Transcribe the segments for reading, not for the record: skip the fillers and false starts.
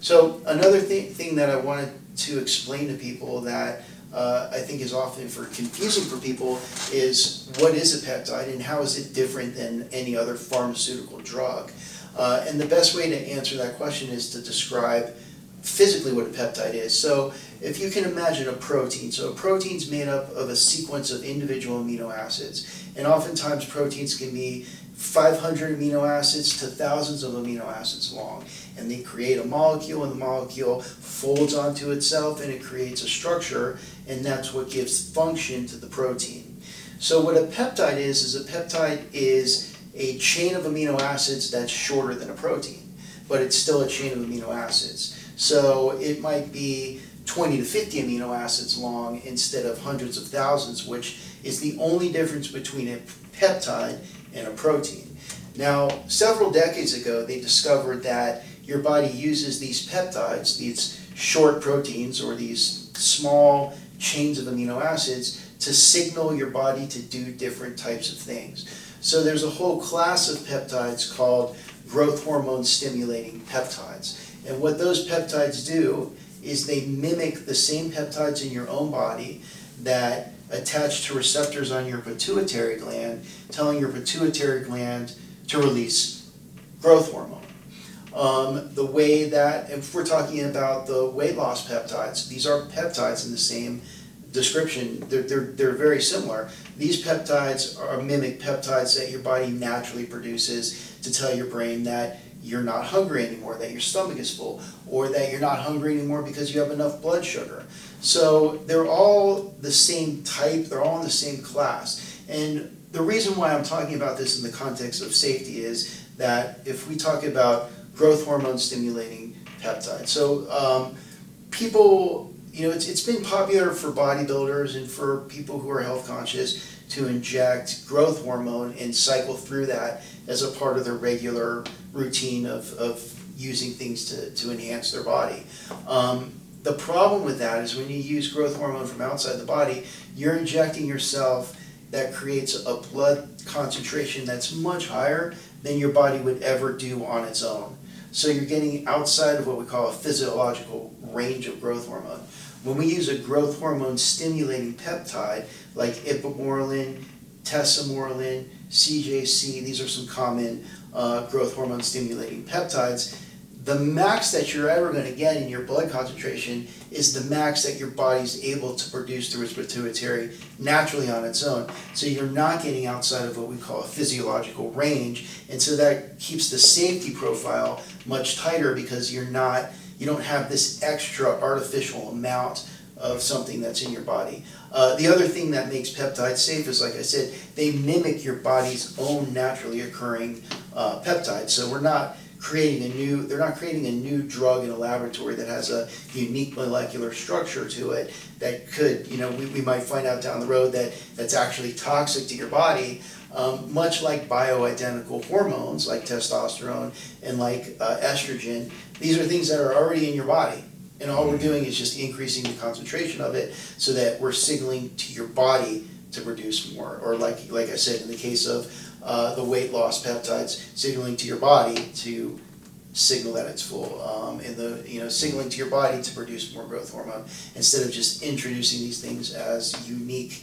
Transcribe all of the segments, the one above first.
So another thing that I wanted to explain to people that I think is often confusing for people is what is a peptide and how is it different than any other pharmaceutical drug? And the best way to answer that question is to describe physically what a peptide is. So if you can imagine a protein, so a protein is made up of a sequence of individual amino acids, and oftentimes proteins can be 500 amino acids to thousands of amino acids long, and they create a molecule, and the molecule folds onto itself and it creates a structure, and that's what gives function to the protein. So what a peptide is a peptide is a chain of amino acids that's shorter than a protein, but it's still a chain of amino acids. So it might be 20 to 50 amino acids long instead of hundreds of thousands, which is the only difference between a peptide and a protein. Now, several decades ago, they discovered that your body uses these peptides, these short proteins or these small chains of amino acids, to signal your body to do different types of things. So there's a whole class of peptides called growth hormone stimulating peptides. And what those peptides do is they mimic the same peptides in your own body that attach to receptors on your pituitary gland, telling your pituitary gland to release growth hormone. The way that, if we're talking about the weight loss peptides, these are peptides in the same description. They're very similar. These peptides mimic peptides that your body naturally produces to tell your brain that you're not hungry anymore, that your stomach is full, or that you're not hungry anymore because you have enough blood sugar. So they're all the same type, they're all in the same class. And the reason why I'm talking about this in the context of safety is that if we talk about growth hormone stimulating peptides, so people, it's been popular for bodybuilders and for people who are health conscious to inject growth hormone and cycle through that as a part of their regular routine of using things to enhance their body. The problem with that is when you use growth hormone from outside the body, you're injecting yourself. That creates a blood concentration that's much higher than your body would ever do on its own. So you're getting outside of what we call a physiological range of growth hormone. When we use a growth hormone stimulating peptide like ipamorelin, tesamorelin, CJC, these are some common growth hormone stimulating peptides, the max that you're ever going to get in your blood concentration is the max that your body's able to produce through its pituitary naturally on its own. So you're not getting outside of what we call a physiological range, and so that keeps the safety profile much tighter because you don't have this extra artificial amount of something that's in your body. The other thing that makes peptides safe is, like I said, they mimic your body's own naturally occurring peptides. So they're not creating a new drug in a laboratory that has a unique molecular structure to it that could, we might find out down the road that that's actually toxic to your body, much like bioidentical hormones like testosterone and like estrogen. These are things that are already in your body, and all we're doing is just increasing the concentration of it so that we're signaling to your body to produce more, or like I said, in the case of the weight loss peptides, signaling to your body to signal that it's full, signaling to your body to produce more growth hormone instead of just introducing these things as unique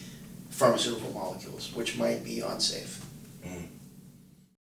pharmaceutical molecules, which might be unsafe.